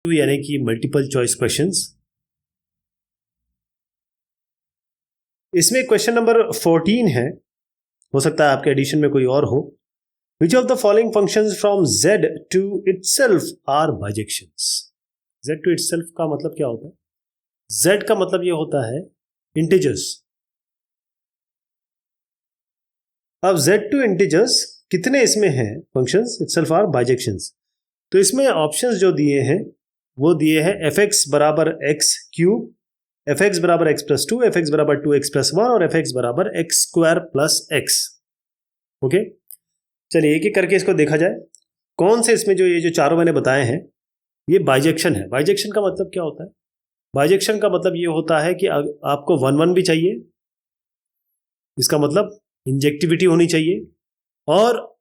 यानी कि multiple choice questions. इसमें क्वेश्चन नंबर 14 है, हो सकता है आपके एडिशन में कोई और हो। Which of the following functions from z to itself are bijections. z to itself का मतलब क्या होता है? z का मतलब ये होता है इंटीजर्स। अब z टू इंटीजर्स कितने इसमें हैं फंक्शंस इटसेल्फ आर बाइजेक्शंस। तो इसमें ऑप्शंस जो दिए हैं वो दिए हैं fx बराबर x क्यूब, fx बराबर x प्लस 2, fx बराबर 2x प्लस 1 और fx बराबर x square plus x। Okay, चलिए एक एक करके इसको देखा जाए। कौन से इसमें जो ये जो चारों मैंने बताए हैं ये बाइजेक्शन है। बाइजेक्शन का मतलब क्या होता है? बाइजेक्शन का मतलब ये होता है कि आपको 1 1 भी चाहिए, इसका मतलब इंजेक्टिविटी होनी चाहिए, और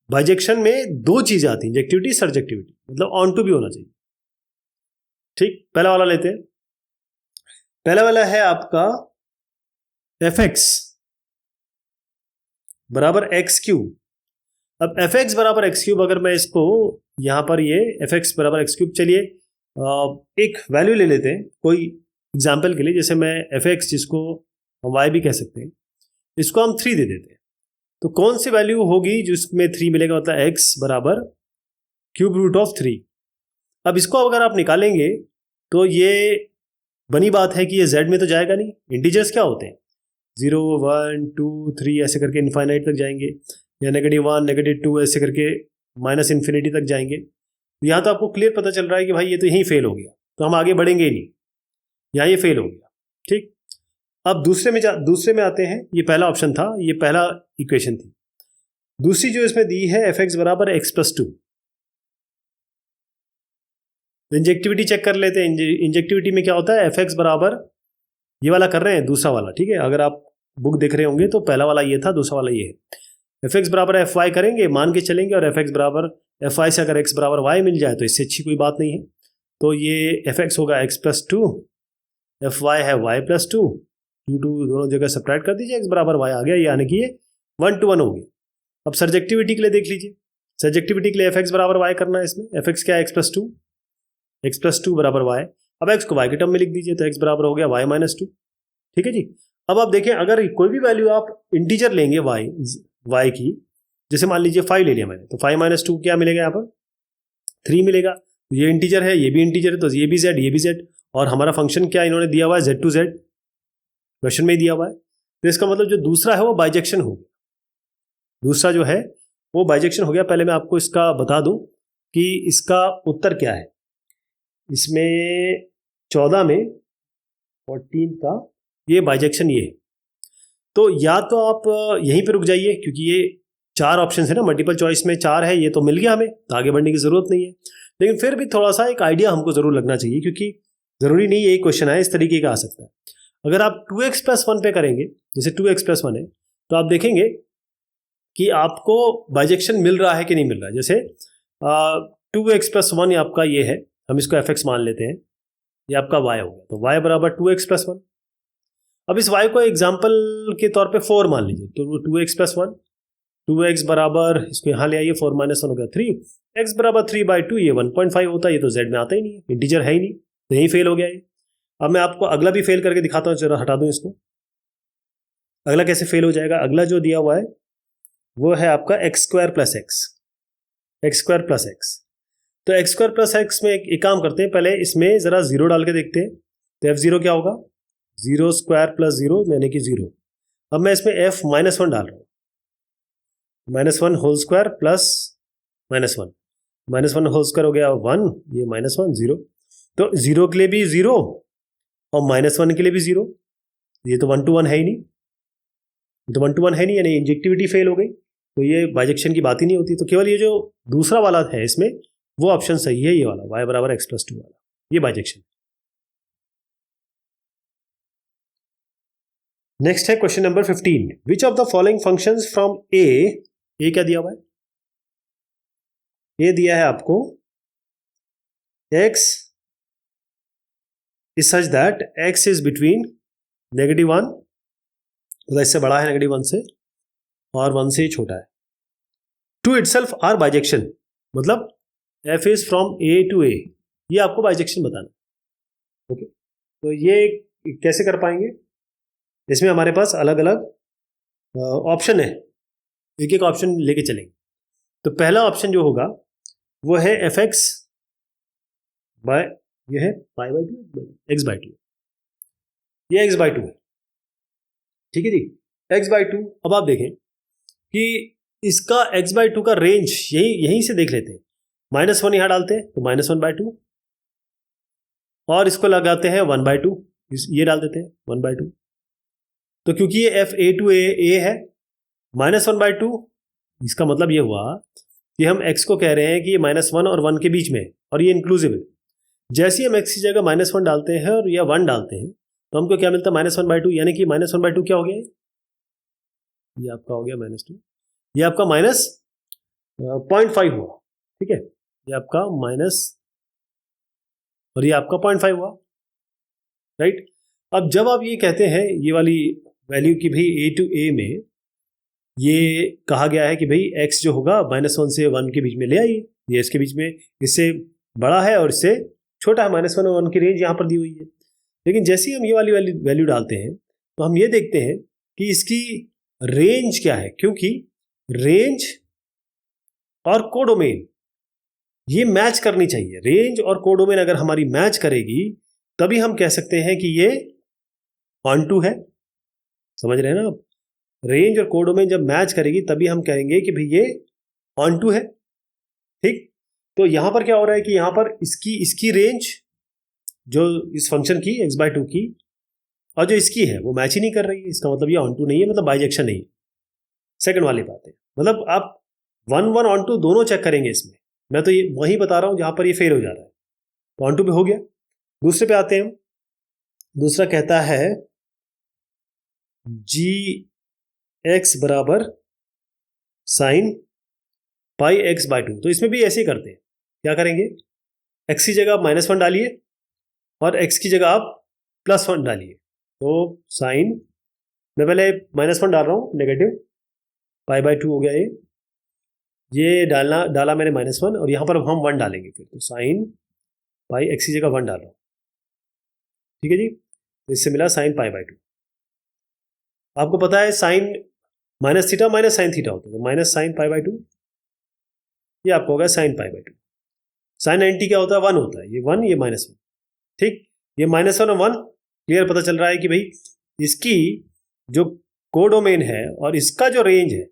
बाइजेक्शन में दो चीजें आती हैं, इंजेक्टिविटी सर्जेक्टिविटी, मतलब ऑन टू भी होना चाहिए। ठीक, पहला वाला लेते हैं। पहला वाला है आपका fx बराबर x क्यूब। अब fx बराबर x क्यूब अगर मैं इसको यहां पर ये fx बराबर x क्यूब, चलिए एक वैल्यू ले लेते हैं कोई एग्जाम्पल के लिए, जैसे मैं fx जिसको हम y भी कह सकते हैं, इसको हम 3 दे देते हैं। तो कौन सी वैल्यू होगी जिसमें 3 मिलेगा? मतलब x बराबर क्यूब रूट ऑफ 3। अब इसको अगर आप निकालेंगे तो ये बनी बात है कि ये z में तो जाएगा नहीं। इंटीजर्स क्या होते हैं? 0 1 2 3 ऐसे करके इनफाइनाइट तक जाएंगे, या -1 -2 ऐसे करके माइनस इन्फिनिटी तक जाएंगे। तो यहाँ तो आपको क्लियर पता चल रहा है कि भाई ये तो यहीं फेल हो गया, तो हम आगे बढ़ेंगे ही नहीं, यहाँ ये फेल हो गया। ठीक, अब दूसरे में आते हैं। ये पहला ऑप्शन था, ये पहला इक्वेशन थी। दूसरी जो इसमें दी है fx बराबर x प्लस 2। इंजेक्टिविटी चेक कर लेते हैं। इंजेक्टिविटी में क्या होता है? fx बराबर, ये वाला कर रहे हैं, दूसरा वाला, ठीक है। अगर आप बुक देख रहे होंगे तो पहला वाला ये था, दूसरा वाला ये है। fx बराबर fy करेंगे, मान के चलेंगे, और fx बराबर fy से अगर x बराबर y मिल जाए तो इससे अच्छी कोई बात नहीं है। तो ये fx होगा x प्लस 2, fy है y प्लस 2, 2 दोनों जगह सब्ट्रैक्ट कर दीजिए, x बराबर y आ गया, यानी कि ये 1 to 1 हो गया। अब सर्जेक्टिविटी के लिए देख लीजिए। सर्जेक्टिविटी के लिए fx बराबर y करना है। इसमें fx क्या है? x प्लस 2, x प्लस 2 बराबर y। अब x को y के टर्म में लिख दीजिए, तो x बराबर हो गया y माइनस 2। ठीक है जी। अब आप देखें, अगर कोई भी वैल्यू आप इंटीजर लेंगे y की, जैसे मान लीजिए 5 ले लिया मैंने, तो 5 माइनस 2 क्या मिलेगा? यहाँ पर 3 मिलेगा। तो ये इंटीजर है, ये भी इंटीजर है, तो ये भी z, ये भी z, और हमारा फंक्शन क्या इन्होंने दिया हुआ है? z टू z, क्वेश्चन में ही दिया हुआ है। तो इसका मतलब जो दूसरा है वो बाइजेक्शन हो गया। दूसरा जो है वो बाइजेक्शन हो गया। पहले मैं आपको इसका बता दूं कि इसका उत्तर क्या है। इसमें 14 में 14 का ये बाइजेक्शन ये है। तो या तो आप यहीं पे रुक जाइए, क्योंकि ये 4 ऑप्शन है ना, मल्टीपल चॉइस में 4 है, ये तो मिल गया हमें, तो आगे बढ़ने की जरूरत नहीं है। लेकिन फिर भी थोड़ा सा एक आइडिया हमको जरूर लगना चाहिए, क्योंकि जरूरी नहीं यही क्वेश्चन है, इस तरीके का आ सकता है। अगर आप 2x प्लस 1 पे करेंगे, जैसे 2x प्लस 1 है, तो आप देखेंगे कि आपको बाइजेक्शन मिल रहा है कि नहीं मिल रहा है। जैसे 2x प्लस 1 आपका ये है, हम इसको fx मान लेते हैं, ये आपका y हो गया, तो y बराबर 2x प्लस 1। अब इस y को एग्जाम्पल के तौर पे 4 मान लीजिए, तो 2x प्लस 1, 2x बराबर, इसको यहाँ ले आइए, 4 माइनस 1 हो गया 3, x बराबर 3/2, ये 1.5 होता है। ये तो z में आता ही नहीं है, इंटीजर है ही नहीं, तो यही फेल हो गया ये। अब मैं आपको अगला भी फेल करके दिखाता हूँ, जरा हटा दूँ इसको। अगला कैसे फेल हो जाएगा? अगला जो दिया हुआ है वो है आपका x स्क्वायर प्लस x। तो x स्क्वायर प्लस x में एक काम करते हैं, पहले इसमें जरा 0 डाल के देखते हैं। तो f0 क्या होगा? 0 स्क्वायर प्लस 0 यानी कि 0। अब मैं इसमें f माइनस 1 डाल रहा हूँ, -1 whole square plus -1, -1 whole square हो गया 1, ये -1 0। तो 0 के लिए भी 0 और -1 के लिए भी 0, ये तो 1 to 1 है ही नहीं, तो 1 to 1 है नहीं, यानी इंजेक्टिविटी फेल हो गई। तो ये बाइजेक्शन की बात ही नहीं होती। तो केवल ये जो दूसरा वाला है इसमें वो ऑप्शन सही है, ये वाला y बराबर x प्लस 2 वाला, ये बाइजेक्शन। नेक्स्ट है question number 15। Which of the following functions from A क्या दिया हुआ है? ये दिया है आपको x is such that x is between -1, मतलब इससे बड़ा है -1 से, और 1 से छोटा है। टू इटसेल्फ आर बाइजेक्शन, मतलब f is from A to A, ये आपको बाइजेक्शन बताना। ओके, तो ये कैसे कर पाएंगे? इसमें हमारे पास अलग अलग ऑप्शन है, एक एक ऑप्शन लेके चलेंगे। तो पहला ऑप्शन जो होगा वो है एफ एक्स बाय, ये है pi by two, x by two, ये एक्स बाई टू है, ठीक है जी, एक्स बाई टू। अब आप देखें कि इसका एक्स बाई टू का रेंज यहीं से देख लेते हैं। -1 यहां डालते हैं तो -1/2, और इसको लगाते हैं 1/2, ये डाल देते हैं 1/2। तो क्योंकि ये एफ ए टू ए है, -1/2, इसका मतलब ये हुआ कि हम x को कह रहे हैं कि ये -1 और 1 के बीच में है, और ये इंक्लूसिव है। जैसे ही हम x की जगह -1 डालते हैं और या 1 डालते हैं तो हमको क्या मिलता है? -1/2, यानी कि -1/2 क्या हो गया? ये आपका हो गया -2, ये आपका -0.5 हुआ, ठीक है, ये आपका माइनस और ये आपका 0.5 हुआ, राइट। अब जब आप ये कहते हैं ये वाली वैल्यू की भाई a टू a में ये कहा गया है कि भाई x जो होगा -1 से 1 के बीच में ले आइए, ये इसके बीच में इससे बड़ा है और इससे छोटा है, -1 और 1 की रेंज यहाँ पर दी हुई है। लेकिन जैसे ही हम ये वाली वैल्यू डालते हैं तो हम ये देखते हैं कि इसकी रेंज क्या है, क्योंकि रेंज और कोडोमेन ये मैच करनी चाहिए। रेंज और कोडोमेन अगर हमारी मैच करेगी तभी हम कह सकते हैं कि ये ऑन टू है, समझ रहे हैं ना आप? रेंज और कोडोमेन जब मैच करेगी तभी हम कहेंगे कि भाई ये ऑन टू है, ठीक। तो यहां पर क्या हो रहा है कि यहां पर इसकी रेंज जो इस फंक्शन की x/2 की और जो इसकी है वो मैच ही नहीं कर रही है, इसका मतलब ये ऑन टू नहीं है, मतलब बाइजेक्शन नहीं है। सेकंड वाली बात है, मतलब आप 1 ऑन टू दोनों चेक करेंगे इसमें, मैं तो ये वही बता रहा हूं जहां पर ये फेल हो जा रहा है। तो ऑन टू पे हो गया। दूसरे पे आते हैं हम, दूसरा कहता है जी एक्स बराबर साइन पाई x/2। तो इसमें भी ऐसे ही करते हैं, क्या करेंगे? x की जगह आप -1 डालिए और x की जगह आप +1 डालिए। तो साइन, मैं पहले -1 डाल रहा हूँ, नेगेटिव π/2 हो गया ये डाला मैंने -1 और यहाँ पर हम 1 डालेंगे फिर, तो साइन पाई, x की जगह 1 डाल रहा हूँ, ठीक है जी। तो इससे मिला साइन π/2। आपको पता है साइन -θ माइनस साइन थीटा होता है, तो माइनस साइन π/2, ये आपको होगा साइन π/2। साइन 90 क्या होता है? 1 होता है, ये 1 ये -1, ठीक। ये -1 और 1 क्लियर पता चल रहा है कि भाई इसकी जो कोडोमेन है और इसका जो रेंज है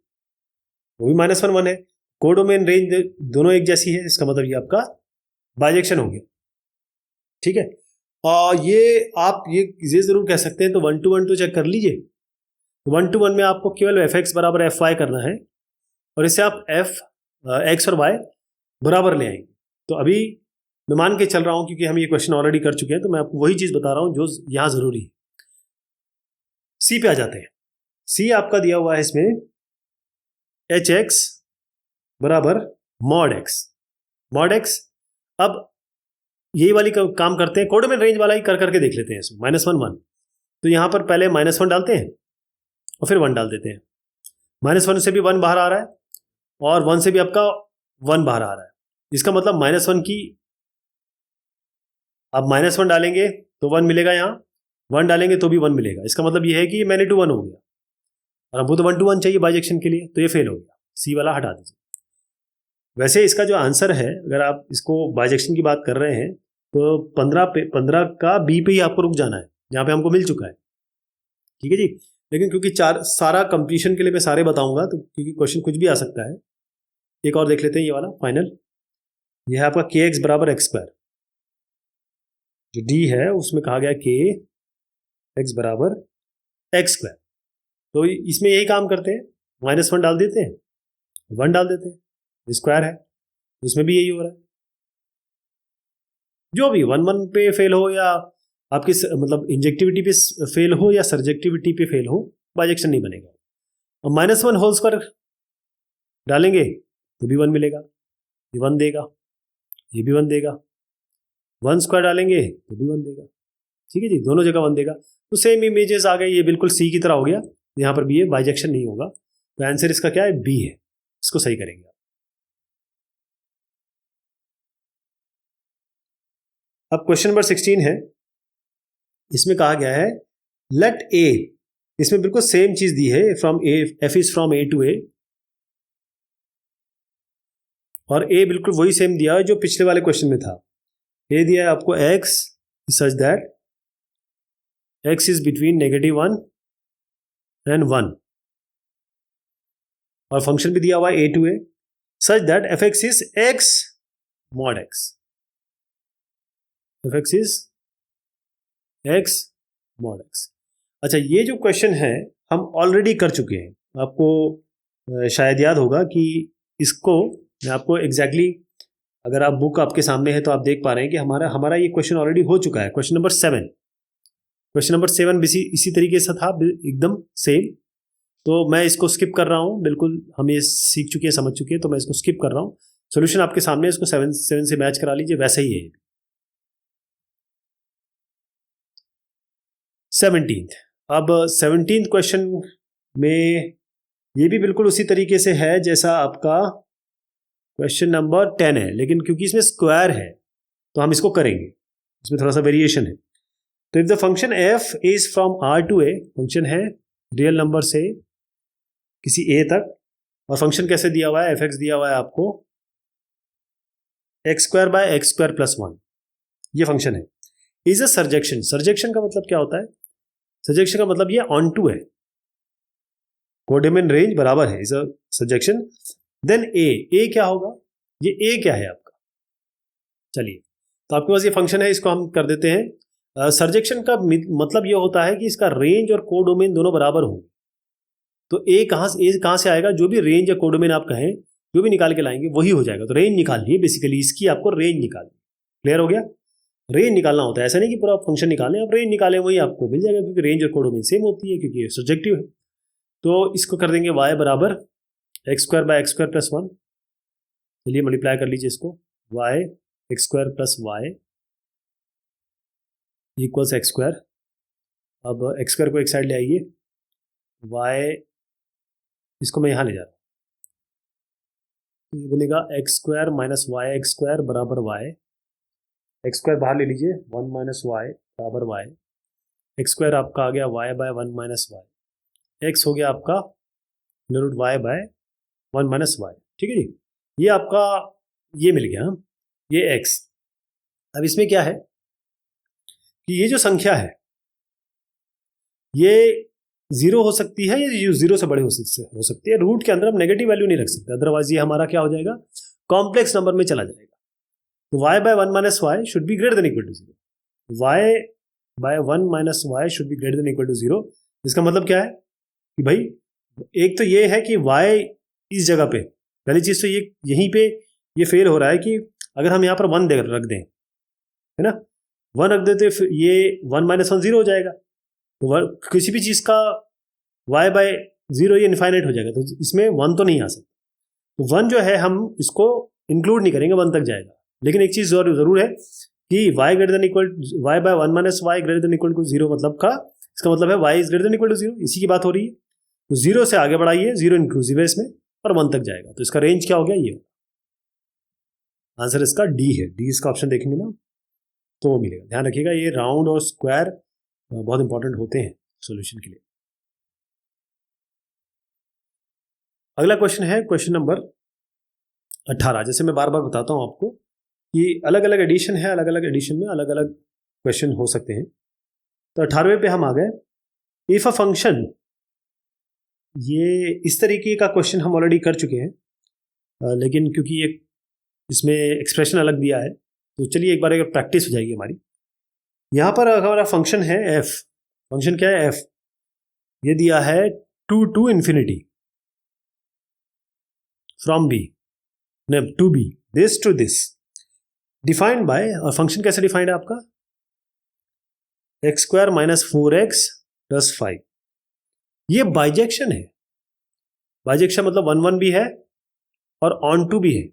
वो भी -1 1 है, कोडोमेन रेंज दोनों एक जैसी है, इसका मतलब ये आपका बाइजेक्शन हो गया, ठीक है। और ये आप ये जरूर कह सकते हैं, तो 1 to 1 तो चेक कर लीजिए। 1 to 1 में आपको केवल fx बराबर fy करना है और इससे आप x और y बराबर ले आएंगे। तो अभी मैं मान के चल रहा हूं क्योंकि हम ये क्वेश्चन ऑलरेडी कर चुके हैं, तो मैं आपको वही चीज बता रहा हूं जो यहां जरूरी है। सी पे आ जाते हैं। सी आपका दिया हुआ है इसमें hx बराबर मॉड x। अब यही वाली काम करते हैं, कोडोमेन रेंज वाला ही कर करके देख लेते हैं इसमें। -1 1, तो यहां पर पहले -1 डालते हैं और फिर 1 डाल देते हैं। -1 से भी 1 बाहर आ रहा है और 1 से भी आपका 1 बाहर आ रहा है, इसका मतलब -1 की आप -1 डालेंगे तो 1 मिलेगा, यहाँ 1 डालेंगे तो भी 1 मिलेगा, इसका मतलब ये है कि ये मैंने टू 1 हो गया और हमको तो 1 to 1 चाहिए बाइजेक्शन के लिए, तो ये फेल हो गया। सी वाला हटा दीजिए। वैसे इसका जो आंसर है, अगर आप इसको बाइजेक्शन की बात कर रहे हैं तो 15 का बी पे ही आपको रुक जाना है, जहां पे हमको मिल चुका है, ठीक है जी। लेकिन क्योंकि सारा कंप्लीशन के लिए मैं सारे बताऊंगा, तो क्योंकि क्वेश्चन कुछ भी आ सकता है। एक और देख लेते हैं, ये वाला फाइनल, ये है आपका kx बराबर x²। जो डी है उसमें कहा गया kx बराबर x²। तो इसमें यही काम करते हैं, -1 डाल देते हैं, 1 डाल देते हैं, स्क्वायर है, उसमें भी यही हो रहा है। जो भी 1 1 पे फेल हो या आपकी मतलब इंजेक्टिविटी पे फेल हो या सर्जेक्टिविटी पे फेल हो, बाइजेक्शन नहीं बनेगा। और -1 होल स्क्वायर डालेंगे तो भी 1 मिलेगा, ये 1 देगा, ये भी 1 देगा, 1 स्क्वायर डालेंगे तो भी 1 देगा, ठीक है जी, दोनों जगह 1 देगा। तो सेम इमेजेस आ गए, ये बिल्कुल सी की तरह हो गया, यहाँ पर भी ये बाइजेक्शन नहीं होगा। तो आंसर इसका क्या है? बी है, इसको सही करेंगे। अब क्वेश्चन नंबर 16 है, इसमें कहा गया है लेट ए, इसमें बिल्कुल सेम चीज दी है, from A, f is from A to A, और ए बिल्कुल वही सेम दिया है जो पिछले वाले क्वेश्चन में था। ए दिया है आपको x such that x is between -1 and 1, और फंक्शन भी दिया हुआ है A to A such that f x is x mod x, f x is x mod x. अच्छा, ये जो क्वेश्चन है हम ऑलरेडी कर चुके हैं, आपको शायद याद होगा कि इसको मैं आपको एग्जैक्टली अगर आप बुक आपके सामने है तो आप देख पा रहे हैं कि हमारा ये क्वेश्चन ऑलरेडी हो चुका है। क्वेश्चन नंबर 7, क्वेश्चन नंबर 7 इसी तरीके से था, एकदम सेम। तो मैं इसको स्किप कर रहा हूँ, बिल्कुल हम ये सीख चुके हैं, समझ चुके हैं, तो मैं इसको स्किप कर रहा हूँ। सोल्यूशन आपके सामने, इसको 7 से मैच करा लीजिए, वैसा ही है। 17th, अब 17th क्वेश्चन में ये भी बिल्कुल उसी तरीके से है जैसा आपका क्वेश्चन नंबर 10 है, लेकिन क्योंकि इसमें स्क्वायर है तो हम इसको करेंगे, इसमें थोड़ा सा वेरिएशन है। तो if the function F is from R to A, function है रियल नंबर से किसी ए तक, और फंक्शन कैसे दिया हुआ है, एफ एक्स दिया हुआ है आपको x² बाय x² प्लस 1, ये फंक्शन है। इज अ सर्जेक्शन, सर्जेक्शन का मतलब क्या होता है, सर्जेक्शन का मतलब ये ऑन टू है, कोडोमेन रेंज बराबर है, इज अ सर्जेक्शन। देन ए क्या होगा, ये ए क्या है आपका, चलिए तो आपके पास ये फंक्शन है, इसको हम कर देते हैं। सर्जेक्शन का मतलब ये होता है कि इसका रेंज और कोडोमेन दोनों बराबर होंगे। तो ए कहाँ से आएगा, जो भी रेंज या कोडोमेन आप कहें, जो भी निकाल के लाएंगे वही हो जाएगा। तो रेंज निकालनी है बेसिकली, इसकी आपको रेंज निकालनी। क्लियर हो गया, रेंज निकालना होता है, ऐसा नहीं कि पूरा फंक्शन निकालें, आप रेंज निकालें वही आपको मिल जाएगा, क्योंकि रेंज और कोडोमेन सेम होती है, क्योंकि ये सब्जेक्टिव है। तो इसको कर देंगे y बराबर x² बाय x² प्लस 1, चलिए मल्टीप्लाई कर लीजिए इसको, y x² plus y equals x²। अब x² को एक साइड ले आइए, y इसको मैं यहाँ ले जा रहा हूँ, तो ये बनेगा x² माइनस y² बराबर y, x² बाहर ले लीजिए, 1 माइनस y बराबर y, x² आपका आ गया y by 1 minus y, x हो गया आपका root y by 1 minus y, ठीक है जी। ये आपका ये मिल गया, ये x। अब इसमें क्या है कि ये जो संख्या है ये 0 हो सकती है, या 0 से बड़े हो सकती है। रूट के अंदर हम नेगेटिव वैल्यू नहीं रख सकते, अदरवाइज ये हमारा क्या हो जाएगा, कॉम्प्लेक्स नंबर में चला जाएगा। तो y by 1 minus y should be greater than equal to 0, y by 1 minus y should be greater than equal to 0। इसका मतलब क्या है कि भाई एक तो ये है कि y इस जगह पे, पहली चीज तो ये यहीं पे ये फेल हो रहा है कि अगर हम यहाँ पर 1 रख दें, है ना, 1 रख देते, फिर ये 1 माइनस 1 0 हो जाएगा। तो किसी भी चीज का y बाय 0 ये इनफाइनाइट हो जाएगा, तो इसमें 1 तो नहीं आ सकता। तो 1 जो है हम इसको इंक्लूड नहीं करेंगे, 1 तक जाएगा। लेकिन एक चीज जरूर है कि y greater than equal, y by 1 minus y greater than equal to 0 मतलब का, इसका मतलब है y is greater than equal to 0, इसी की बात हो रही है। तो 0 से आगे बढ़ाइए, 0 इंक्लूसिव है इसमें, पर 1 तक जाएगा। तो इसका रेंज क्या हो गया, ये आंसर इसका डी है। डी इसका ऑप्शन देखेंगे ना तो वो मिलेगा। ध्यान रखिएगा, ये राउंड और स्क्वायर बहुत इंपॉर्टेंट होते हैं सॉल्यूशन के लिए। अगला क्वेश्चन है क्वेश्चन नंबर 18। जैसे मैं बार बार बताता हूं आपको कि अलग अलग एडिशन है, अलग अलग एडिशन में अलग अलग क्वेश्चन हो सकते हैं। तो 18वें पे हम आ गए, इफ अ फंक्शन, ये इस तरीके का क्वेश्चन हम ऑलरेडी कर चुके हैं, लेकिन क्योंकि ये इसमें एक्सप्रेशन अलग दिया है तो चलिए एक बार एक प्रैक्टिस हो जाएगी हमारी। यहाँ पर हमारा फंक्शन है f, फंक्शन क्या है f, ये दिया है 2 to infinity from b to b this to this, defined by, और फंक्शन कैसे डिफाइंड है आपका, x² माइनस 4x प्लस 5। ये बाइजेक्शन है, बाइजेक्शन मतलब 1 1 भी है और ऑन टू भी है।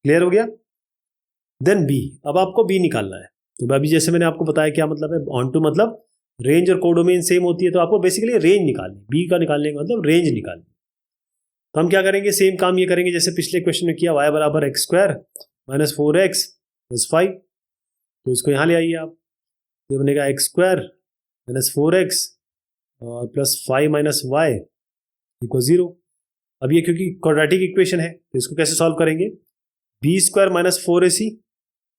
क्लियर हो गया। देन b, अब आपको b निकालना है। तो अभी जैसे मैंने आपको बताया क्या मतलब है, ऑन टू मतलब रेंज और कोडोमेन सेम होती है, तो आपको बेसिकली रेंज निकालनी, b का निकालने का मतलब रेंज निकालनी। तो हम क्या करेंगे, सेम काम ये करेंगे जैसे पिछले क्वेश्चन में किया, y बराबर x² माइनस 4x प्लस 5। तो इसको यहाँ ले आइए आप, तो बनेगा एक्स स्क्वायर माइनस 4x और प्लस 5 माइनस वाई इक्वल 0। अब ये क्योंकि क्वाड्रेटिक इक्वेशन है तो इसको कैसे सॉल्व करेंगे, बी स्क्वायर माइनस 4ac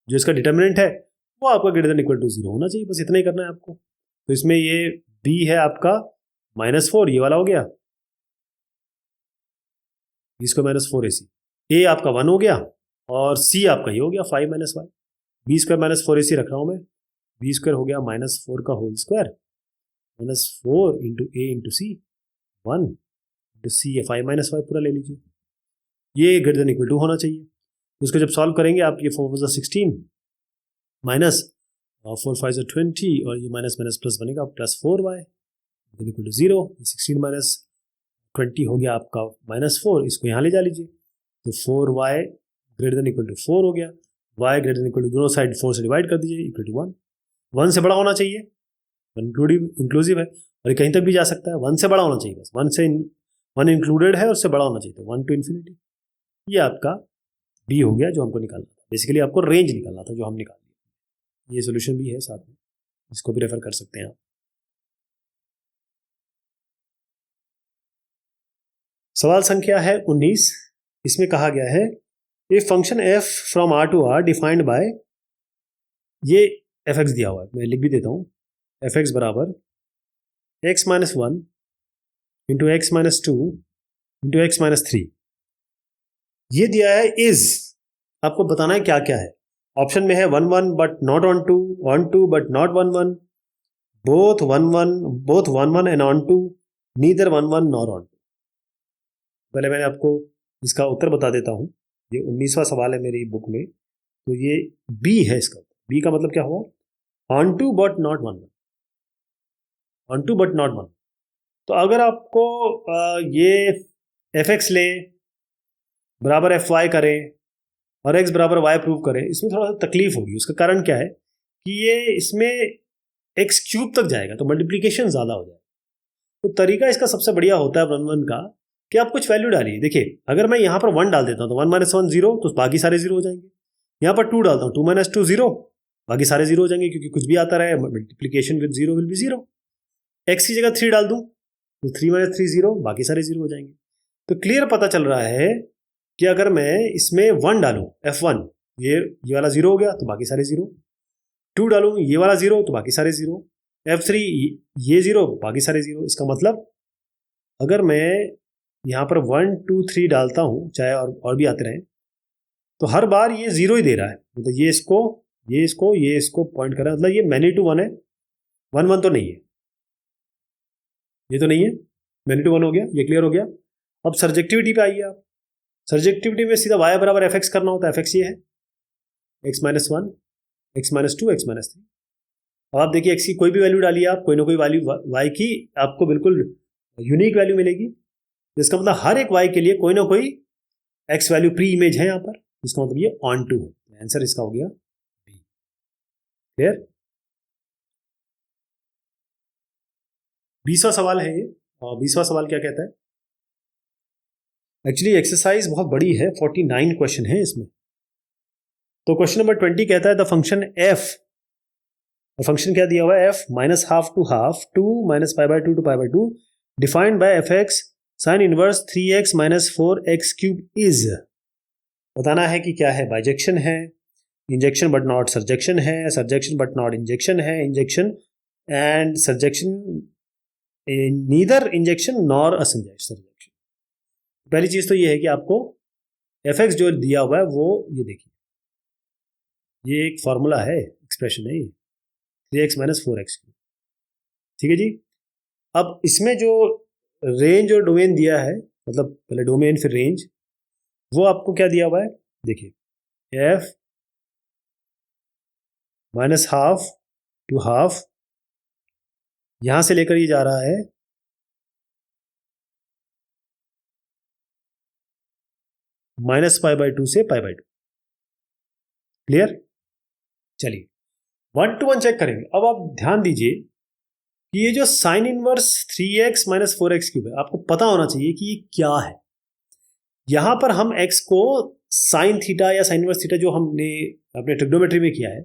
जो इसका डिटर्मिनेंट है वो आपका ग्रेटर देन इक्वल टू 0 होना चाहिए, बस इतना ही करना है आपको। तो इसमें ये b है आपका -4, ये वाला हो गया B square minus 4ac, a आपका 1 हो गया और c आपका ये हो गया 5 minus Y. B square minus 4ac रख रहा हूँ मैं, बी स्क्वायर हो गया -4 का होल स्क्वायर -4 इंटू ए इंटू सी 1 इंटू सी है 5 माइनस वाई पूरा ले लीजिए, ये ग्रेटर देन इक्वल टू होना चाहिए। तो उसको जब सॉल्व करेंगे आप ये 4 + 16 माइनस 4 5 20 और ये माइनस माइनस प्लस बनेगा +4y इक्वल टू 0। 16 माइनस 20 हो गया आपका -4, इसको यहाँ ले जा लीजिए तो 4y greater than equal to 4 हो गया, y greater than equal to दोनों साइड 4 से डिवाइड कर दीजिए इक्वल टू 1। 1 से बड़ा होना चाहिए, इंक्लूसिव है और ये कहीं तक भी जा सकता है, 1 से बड़ा होना चाहिए, बस 1 इंक्लूडेड है और उससे बड़ा होना चाहिए, तो 1 to infinity। ये आपका b हो गया जो हमको निकालना था, बेसिकली आपको रेंज निकालना था जो हम निकाल लिया। ये सोल्यूशन भी है साथ में, इसको भी रेफर कर सकते हैं आप। सवाल संख्या है 19, इसमें कहा गया है a function f from r to r defined by, ये fx दिया हुआ है, मैं लिख भी देता हूँ, fx बराबर x - 1 into x - 2 into x - 3, ये दिया है इज, आपको बताना है क्या क्या है। ऑप्शन में है 1 1 but not on 2, on 2 but not 1 1, both 1 1 and on 2, neither 1 1 nor on 2। पहले मैंने आपको इसका उत्तर बता देता हूँ, ये 19वां सवाल है मेरी बुक में, तो ये बी है इसका, बी का मतलब क्या हुआ, on 2 but not 1 1, on 2 but not 1। तो अगर आपको ये fx लें बराबर fy करें और x बराबर y प्रूव करें, इसमें थोड़ा सा तकलीफ होगी। उसका कारण क्या है कि ये इसमें x क्यूब तक जाएगा तो मल्टीप्लिकेशन ज़्यादा हो जाएगा। तो तरीका इसका सबसे बढ़िया होता है 1 1 का कि आप कुछ वैल्यू डालिए। देखिए अगर मैं यहाँ पर 1 डाल देता हूँ तो 1 - 1 0, तो बाकी सारे 0 हो जाएंगे। यहाँ पर 2 डालता हूँ, 2 - 2 0, बाकी सारे 0 हो जाएंगे क्योंकि कुछ भी आता रहे, multiplication with 0 will be 0। x की जगह 3 डाल दूँ तो 3 - 3 0, बाकी सारे 0 हो जाएंगे। तो क्लियर पता चल रहा है कि अगर मैं इसमें 1 डालूं f1, ये वाला 0 हो गया तो बाकी सारे 0, 2 डालूं ये वाला 0 तो बाकी सारे 0, f3 ये 0 बाकी सारे 0। इसका मतलब अगर मैं यहाँ पर 1 2 3 डालता हूँ, चाहे और भी आते रहें, तो हर बार ये 0 ही दे रहा है। मतलब ये इसको पॉइंट कर रहा है, मतलब ये मैनी टू 1 है, 1 1 तो नहीं है, ये तो नहीं है, मैनी टू 1 हो गया, ये क्लियर हो गया। अब सर्जेक्टिविटी पे आइए आप, सर्जेक्टिविटी में सीधा y बराबर fx करना होता है, fx ये है x - 1 x - 2 x - 3। अब आप देखिए x की कोई भी वैल्यू डालिए आप, कोई ना कोई वैल्यू y की आपको बिल्कुल यूनिक वैल्यू मिलेगी, जिसका मतलब हर एक y के लिए कोई ना कोई x वैल्यू प्री इमेज है यहाँ पर, इसका मतलब ये ऑन टू है। आंसर इसका हो गया बी। क्लियर। 20वां सवाल है ये, और 20वां सवाल क्या कहता है, एक्चुअली एक्सरसाइज बहुत बड़ी है, 49 क्वेश्चन है इसमें। तो क्वेश्चन नंबर 20 कहता है द फंक्शन f, फंक्शन क्या दिया हुआ है, f -½ to ½ 2 - π/2 to π/2 defined by fx sine inverse 3x - 4x³ is. बताना है कि क्या है, बाइजेक्शन है, इंजेक्शन बट नॉट सर्जेक्शन है, सर्जेक्शन बट नॉट इंजेक्शन है, injection and surjection, neither injection nor a surjection. पहली चीज तो ये है कि आपको fx जो दिया हुआ है वो ये देखिए, ये एक फॉर्मूला है, एक्सप्रेशन है, ये 3x - 4x³। ठीक है जी। अब इसमें जो रेंज और डोमेन दिया है, मतलब पहले डोमेन फिर रेंज, वो आपको क्या दिया हुआ है, देखिए f -½ to ½ यहां से लेकर ये जा रहा है -π/2 से π/2। क्लियर। चलिए 1 to 1 चेक करेंगे। अब आप ध्यान दीजिए कि ये जो साइन इनवर्स 3x - 4x³ है, आपको पता होना चाहिए कि ये क्या है। यहां पर हम x को साइन थीटा या साइन इनवर्स थीटा जो हमने अपने ट्रिग्नोमेट्री में किया है,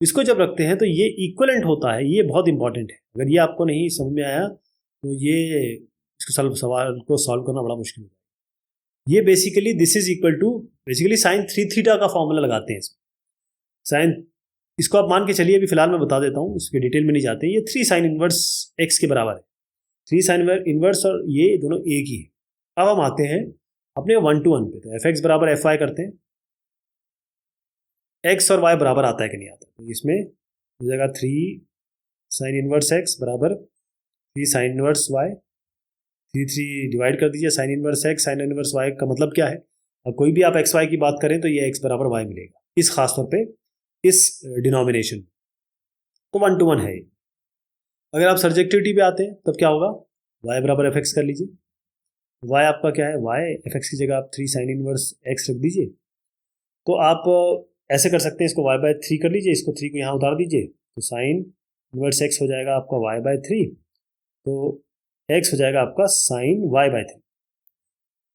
इसको जब रखते हैं तो ये इक्वलेंट होता है, ये बहुत इंपॉर्टेंट है। अगर ये आपको नहीं समझ में आया तो ये इसको सवाल को सॉल्व करना बड़ा मुश्किल होता है। ये basically this is equal to basically sine 3 theta का फॉर्मूला लगाते हैं इसमें। साइन इसको आप मान के चलिए, अभी फिलहाल मैं बता देता हूँ, इसके डिटेल में नहीं जाते। ये 3 साइन इनवर्स एक्स के बराबर है। 3 साइन इनवर्स और ये दोनों एक ही है। अब हम आते हैं अपने 1 to 1 पे। तो एफ एक्स बराबर एफ वाई करते हैं। एक्स और वाई बराबर आता है कि नहीं आता, तो इसमें हो जाएगा 3 साइन इनवर्स एक्स बराबर 3 साइन इनवर्स वाई। 3 डिवाइड कर दीजिए, sine inverse X sine inverse Y का मतलब क्या है। अब कोई भी आप एक्स वाई की बात करें तो ये एक्स बराबर वाई मिलेगा, इस खास तौर पे इस डिनोमिनेशन। तो 1 to 1 है। अगर आप सर्जेक्टिविटी पे आते हैं तब क्या होगा, y बराबर एफ एक्स कर लीजिए। y आपका क्या है, y एफ एक्स की जगह आप 3 साइन इनवर्स x रख दीजिए। तो आप ऐसे कर सकते हैं, इसको y/3 कर लीजिए, इसको 3 को यहाँ उतार दीजिए, तो साइन इनवर्स x हो जाएगा आपका y/3, तो x हो जाएगा आपका साइन y/3।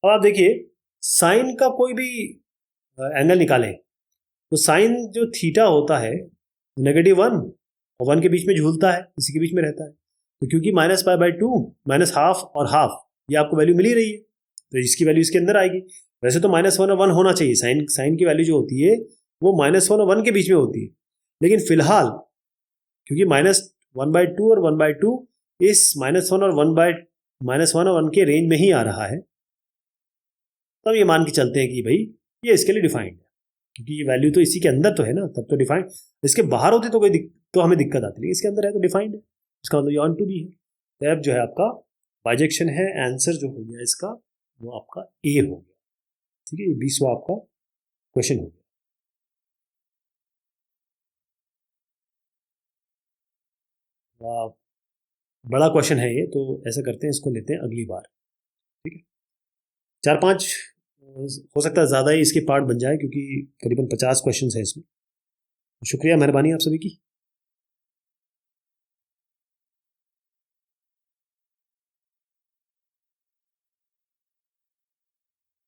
अब आप देखिए साइन का कोई भी एंगल निकालें तो साइन जो थीटा होता है -1 और 1 के बीच में झूलता है, इसी के बीच में रहता है। तो क्योंकि -π/2 -हाफ और हाफ ये आपको वैल्यू मिल ही रही है, तो इसकी वैल्यू इसके अंदर आएगी। वैसे तो -1 और 1 होना चाहिए, साइन की वैल्यू जो होती है वो -1 और 1 के बीच में होती है, लेकिन फिलहाल क्योंकि -1/2 और 1/2 इस -1 और 1 के रेंज में ही आ रहा है, तब ये मान के चलते हैं कि भाई ये इसके लिए डिफाइंड है, क्योंकि ये वैल्यू तो इसी के अंदर तो है ना, तब तो डिफाइंड। इसके बाहर होती तो तो हमें दिक्कत आती है, इसके अंदर है तो डिफाइंड है, इसका मतलब ये ऑन टू बी है। तो अब जो है आपका बाइजेक्शन है, आंसर जो हो गया इसका वो आपका ए हो गया। ठीक है, ये 20वां आपका क्वेश्चन हो गया। बड़ा क्वेश्चन है ये, तो ऐसा करते हैं इसको लेते हैं अगली बार। ठीक है, 4-5 हो सकता है ज़्यादा ही इसके पार्ट बन जाए, क्योंकि करीबन 50 क्वेश्चन है इसमें। शुक्रिया, मेहरबानी आप सभी की।